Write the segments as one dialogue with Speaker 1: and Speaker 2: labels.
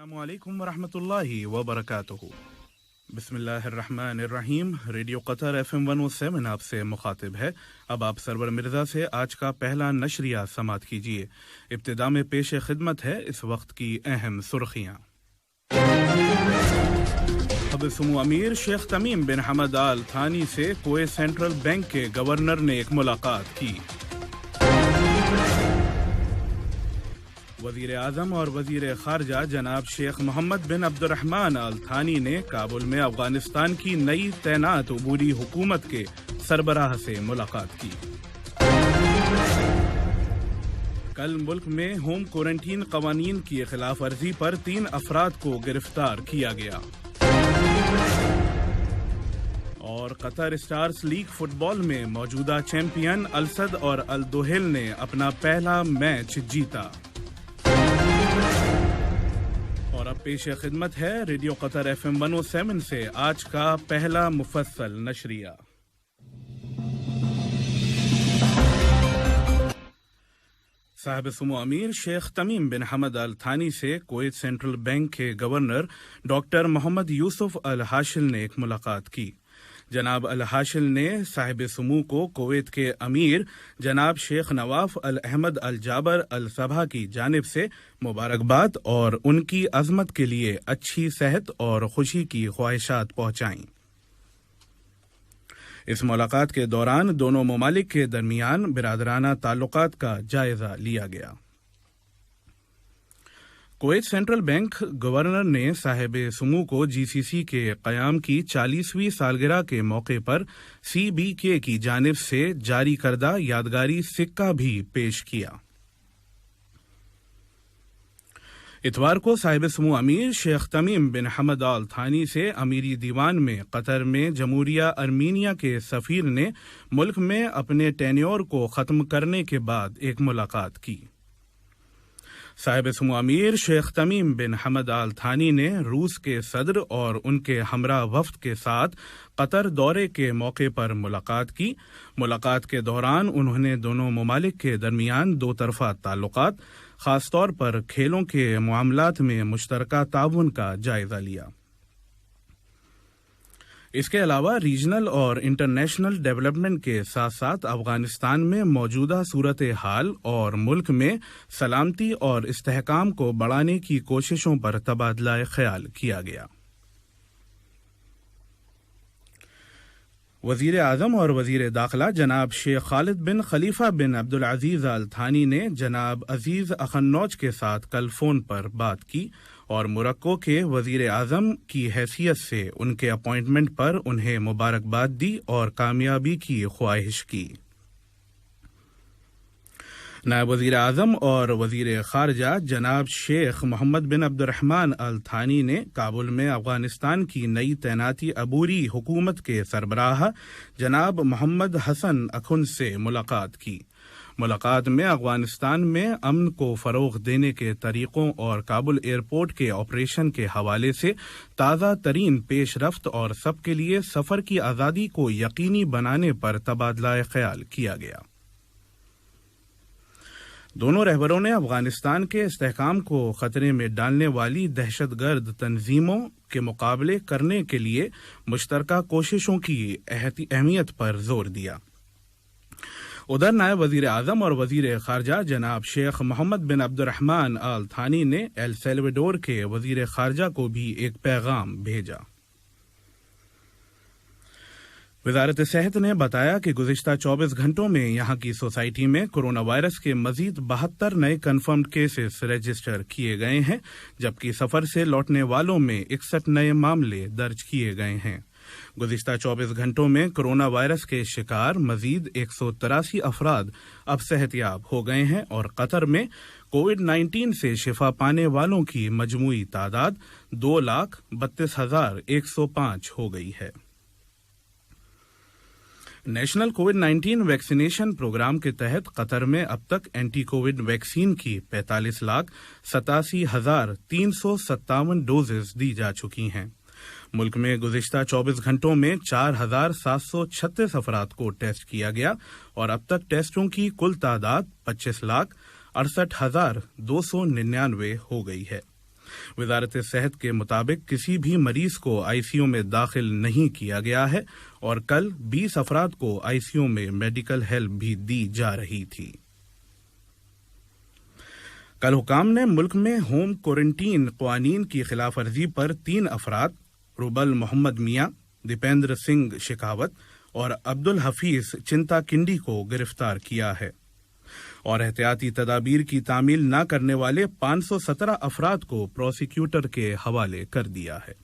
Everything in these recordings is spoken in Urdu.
Speaker 1: السلام علیکم ورحمۃ اللہ وبرکاتہ۔ بسم اللہ الرحمن الرحیم۔ ریڈیو قطر FM 107 آپ سے مخاطب ہے۔ اب آپ سرور مرزا سے آج کا پہلا نشریہ سماعت کیجیے۔ ابتدا میں پیش خدمت ہے اس وقت کی اہم سرخیاں۔ اب سمو امیر شیخ تمیم بن حمد آل تھانی سے کویت سینٹرل بینک کے گورنر نے ایک ملاقات کی۔ وزیر اعظم اور وزیر خارجہ جناب شیخ محمد بن عبد الرحمن آل تھانی نے کابل میں افغانستان کی نئی تعینات عبوری حکومت کے سربراہ سے ملاقات کی۔ کل ملک میں ہوم کوارنٹین قوانین کی خلاف ورزی پر 3 افراد کو گرفتار کیا گیا۔ اور قطر اسٹارز لیگ فٹ بال میں موجودہ چیمپئن السد اور الدوحیل نے اپنا پہلا میچ جیتا۔ اور اب پیش خدمت ہے ریڈیو قطر FM 107 سے آج کا پہلا مفصل نشریہ۔ صاحب سمو امیر شیخ تمیم بن حمد آل تھانی سے کویت سینٹرل بینک کے گورنر ڈاکٹر محمد یوسف الحاشل نے ایک ملاقات کی۔ جناب الحاشل نے صاحب سمو کو کویت کے امیر جناب شیخ نواف الاحمد الجابر الصبح کی جانب سے مبارکباد اور ان کی عظمت کے لیے اچھی صحت اور خوشی کی خواہشات پہنچائیں۔ اس ملاقات کے دوران دونوں ممالک کے درمیان برادرانہ تعلقات کا جائزہ لیا گیا۔ کویت سینٹرل بینک گورنر نے صاحب سمو کو GCC کے قیام کی 40ویں سالگرہ کے موقع پر CBK کی جانب سے جاری کردہ یادگاری سکہ بھی پیش کیا۔ اتوار کو صاحب سمو امیر شیخ تمیم بن حمد آل تھانی سے امیری دیوان میں قطر میں جمہوریہ ارمینیا کے سفیر نے ملک میں اپنے ٹینیور کو ختم کرنے کے بعد ایک ملاقات کی۔ صاحب سمو امیر شیخ تمیم بن حمد آل تھانی نے روس کے صدر اور ان کے ہمراہ وفد کے ساتھ قطر دورے کے موقع پر ملاقات کی۔ ملاقات کے دوران انہوں نے دونوں ممالک کے درمیان 2 طرفہ تعلقات، خاص طور پر کھیلوں کے معاملات میں مشترکہ تعاون کا جائزہ لیا۔ اس کے علاوہ ریجنل اور انٹرنیشنل ڈیولپمنٹ کے ساتھ ساتھ افغانستان میں موجودہ صورتحال اور ملک میں سلامتی اور استحکام کو بڑھانے کی کوششوں پر تبادلہ خیال کیا گیا۔ وزیر اعظم اور وزیر داخلہ جناب شیخ خالد بن خلیفہ بن عبدالعزیز آل تھانی نے جناب عزیز اخنوج کے ساتھ کل فون پر بات کی اور موروکو کے وزیر اعظم کی حیثیت سے ان کے اپوائنٹمنٹ پر انہیں مبارکباد دی اور کامیابی کی خواہش کی۔ نائب وزیر اعظم اور وزیر خارجہ جناب شیخ محمد بن عبد الرحمن آل تھانی نے کابل میں افغانستان کی نئی تعیناتی عبوری حکومت کے سربراہ جناب محمد حسن اخن سے ملاقات کی۔ ملاقات میں افغانستان میں امن کو فروغ دینے کے طریقوں اور کابل ایئرپورٹ کے آپریشن کے حوالے سے تازہ ترین پیش رفت اور سب کے لیے سفر کی آزادی کو یقینی بنانے پر تبادلہ خیال کیا گیا۔ دونوں رہبروں نے افغانستان کے استحکام کو خطرے میں ڈالنے والی دہشت گرد تنظیموں کے مقابلے کرنے کے لیے مشترکہ کوششوں کی اہمیت پر زور دیا۔ ادھر نائب وزیر اعظم اور وزیر خارجہ جناب شیخ محمد بن عبد الرحمن آل تھانی نے ایل سیلویڈور کے وزیر خارجہ کو بھی ایک پیغام بھیجا۔ وزارت صحت نے بتایا کہ گزشتہ 24 گھنٹوں میں یہاں کی سوسائٹی میں کرونا وائرس کے مزید 72 نئے کنفرمڈ کیسز رجسٹر کیے گئے ہیں، جبکہ سفر سے لوٹنے والوں میں 61 نئے معاملے درج کیے گئے ہیں۔ گزشتہ 24 گھنٹوں میں کرونا وائرس کے شکار مزید 183 افراد اب صحت یاب ہو گئے ہیں اور قطر میں کووڈ-19 سے شفا پانے والوں کی مجموعی تعداد 2,32,105 ہو گئی ہے۔ نیشنل کووڈ-19 ویکسینیشن پروگرام کے تحت قطر میں اب تک اینٹی کووڈ ویکسین کی 45,87,357 ڈوزز دی جا چکی ہیں۔ ملک میں گزشتہ 24 گھنٹوں میں 4,736 افراد کو ٹیسٹ کیا گیا اور اب تک ٹیسٹوں کی کل تعداد 25,68,299 ہو گئی ہے۔ وزارت صحت کے مطابق کسی بھی مریض کو آئی سی یو میں داخل نہیں کیا گیا ہے اور کل 20 افراد کو آئی سی یو میں میڈیکل ہیلپ بھی دی جا رہی تھی۔ کل حکام نے ملک میں ہوم کوارنٹین قوانین کی خلاف ورزی پر 3 افراد روبل محمد میاں، دیپیندر سنگھ شیخاوت اور عبد الحفیظ چنتا کنڈی کو گرفتار کیا ہے اور احتیاطی تدابیر کی تعمیل نہ کرنے والے 517 افراد کو پروسیکیوٹر کے حوالے کر دیا ہے۔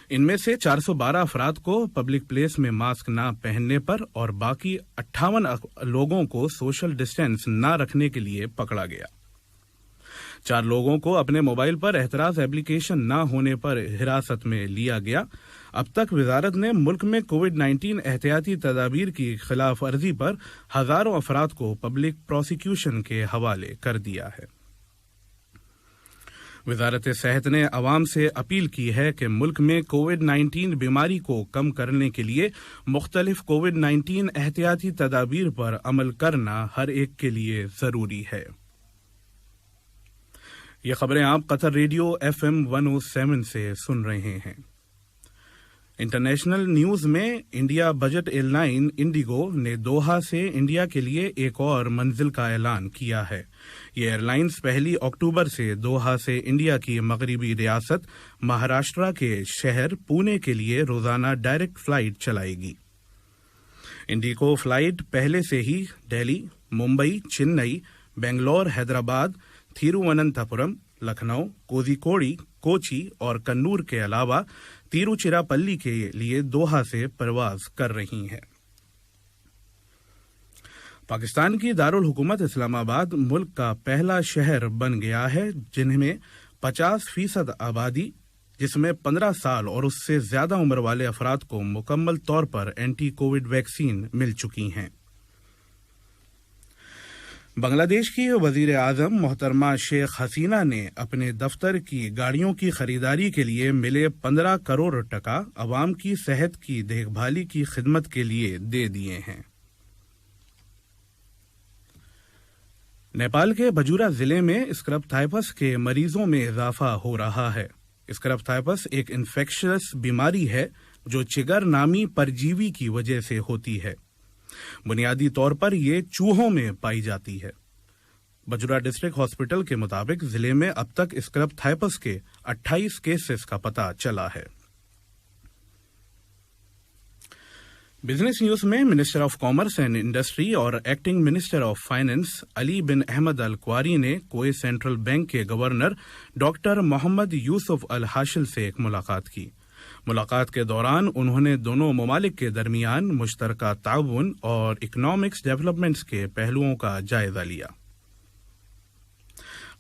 Speaker 1: ان میں سے 412 افراد کو پبلک پلیس میں ماسک نہ پہننے پر اور باقی 58 لوگوں کو سوشل ڈسٹینس نہ رکھنے کے لیے پکڑا گیا۔ 4 لوگوں کو اپنے موبائل پر اعتراض ایپلیکیشن نہ ہونے پر حراست میں لیا گیا۔ اب تک وزارت نے ملک میں کووڈ-19 احتیاطی تدابیر کی خلاف ورزی پر ہزاروں افراد کو پبلک پروسیکیوشن کے حوالے کر دیا ہے۔ وزارت صحت نے عوام سے اپیل کی ہے کہ ملک میں کووڈ-19 بیماری کو کم کرنے کے لیے مختلف کووڈ-19 احتیاطی تدابیر پر عمل کرنا ہر ایک کے لیے ضروری ہے۔ یہ خبریں آپ قطر ریڈیو FM 107 سے سن رہے ہیں۔ انٹرنیشنل نیوز میں India budget airline IndiGo نے دوحہ سے انڈیا کے لیے ایک اور منزل کا اعلان کیا ہے۔ یہ ایئر لائنز 1 اکتوبر سے دوحہ سے انڈیا کی مغربی ریاست مہاراشٹرا کے شہر پونے کے لیے روزانہ ڈائریکٹ فلائٹ چلائے گی۔ انڈیگو فلائٹ پہلے سے ہی دہلی، ممبئی، چنئی، بنگلور، حیدرآباد، تھیرووننتھاپورم، لکھنؤ، کوزیکوڑی، کوچی اور کنور کے علاوہ تیروچیراپلی کے لیے دوحہ سے پرواز کر رہی ہیں۔ پاکستان کی دارالحکومت اسلام آباد ملک کا پہلا شہر بن گیا ہے جن میں 50% آبادی، جس میں 15 سال اور اس سے زیادہ عمر والے افراد کو مکمل طور پر اینٹی کووڈ ویکسین مل چکی ہیں۔ بنگلہ دیش کی وزیر اعظم محترمہ شیخ حسینہ نے اپنے دفتر کی گاڑیوں کی خریداری کے لیے ملے 15 کروڑ ٹکا عوام کی صحت کی دیکھ بھالی کی خدمت کے لیے دے دیے ہیں۔ نیپال کے بجورا ضلع میں اسکربتھائپس کے مریضوں میں اضافہ ہو رہا ہے۔ اسکربتھائپس ایک انفیکشس بیماری ہے جو چگر نامی پرجیوی کی وجہ سے ہوتی ہے۔ بنیادی طور پر یہ چوہوں میں پائی جاتی ہے۔ بجورا ڈسٹرکٹ ہاسپٹل کے مطابق ضلع میں اب تک اسکربتھائپس کے 28 کیسز کا پتہ چلا ہے۔ بزنس نیوز میں minister of commerce and industry اور ایکٹنگ منسٹر آف فائنانس علی بن احمد الکواری نے کویت سینٹرل بینک کے گورنر ڈاکٹر محمد یوسف الحاشل سے ایک ملاقات کی۔ ملاقات کے دوران انہوں نے دونوں ممالک کے درمیان مشترکہ تعاون اور اکنامکس ڈیولپمنٹس کے پہلوؤں کا جائزہ لیا۔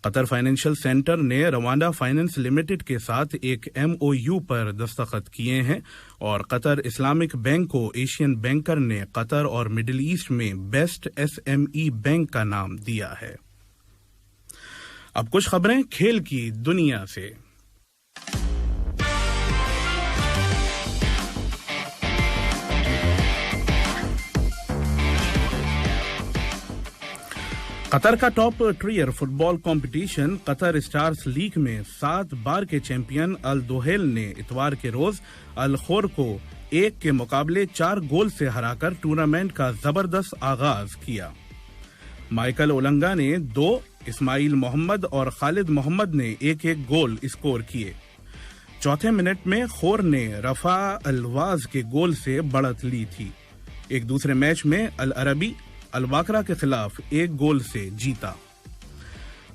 Speaker 1: قطر فائنینشل سینٹر نے روانڈا فائنانس لمیٹڈ کے ساتھ ایک MOU پر دستخط کیے ہیں اور قطر اسلامک بینک کو ایشین بینکر نے قطر اور مڈل ایسٹ میں بیسٹ SME بینک کا نام دیا ہے۔ اب کچھ خبریں کھیل کی دنیا سے۔ قطر کا ٹاپ ٹریئر فٹ بال کمپٹیشن قطر اسٹارز لیگ میں 7 بار کے چیمپئن الدوحیل نے اتوار کے روز الخور کو 1 کے مقابلے 4 گول سے ہرا کر ٹورنامنٹ کا زبردست آغاز کیا۔ مائیکل اولنگا نے 2، اسماعیل محمد اور خالد محمد نے 1-1 گول اسکور کیے۔ چوتھے منٹ میں خور نے رفع الواز کے گول سے بڑھت لی تھی۔ ایک دوسرے میچ میں العربی الواقرہ کے خلاف 1 گول سے جیتا۔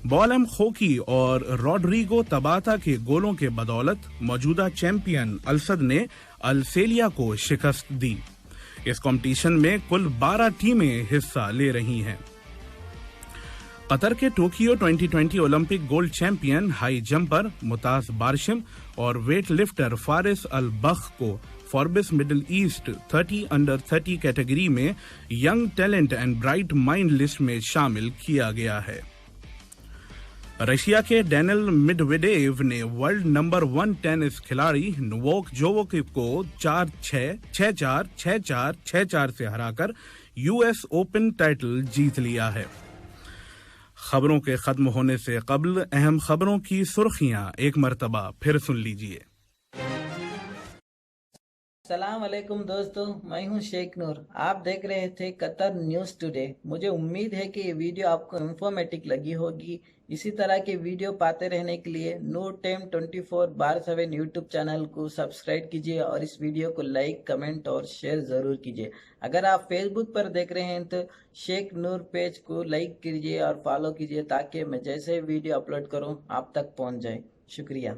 Speaker 1: بالم خوکی اور روڈریگو تباتا کے گولوں کے بدولت موجودہ چیمپئن السد نے السیلیا کو شکست دی۔ اس کمپٹیشن میں کل 12 ٹیمیں حصہ لے رہی ہیں۔ قطر کے Tokyo 2020 Olympic gold champion high jumper Mutaz Barshim اور ویٹ لفٹر فارس البخ کو Forbes Middle East 30 under 30 category میں young talent and bright mind list میں شامل کیا گیا ہے۔ رشیا کے ڈینل میڈویڈیو نے ورلڈ نمبر 1 ٹینس کھلاڑی نوواک جوکووچ کو 4-6، 6-4، 6-4، 6-4 سے ہرا کر US اوپن ٹائٹل جیت لیا ہے۔ خبروں کے ختم ہونے سے قبل اہم خبروں کی سرخیاں ایک مرتبہ پھر سن لیجیے۔
Speaker 2: السلام علیکم دوستو، میں ہوں شیخ نور۔ آپ دیکھ رہے تھے قطر نیوز ٹوڈے۔ مجھے امید ہے کہ یہ ویڈیو آپ کو انفارمیٹک لگی ہوگی۔ اسی طرح کے ویڈیو پاتے رہنے کے لیے نور ٹائم 24/7 یوٹیوب چینل کو سبسکرائب کیجیے اور اس ویڈیو کو لائک، کمنٹ اور شیئر ضرور کیجیے۔ اگر آپ فیس بک پر دیکھ رہے ہیں تو شیخ نور پیج کو لائک کیجیے اور فالو کیجیے تاکہ میں جیسے ویڈیو اپلوڈ کروں آپ تک پہنچ جائے۔ شکریہ۔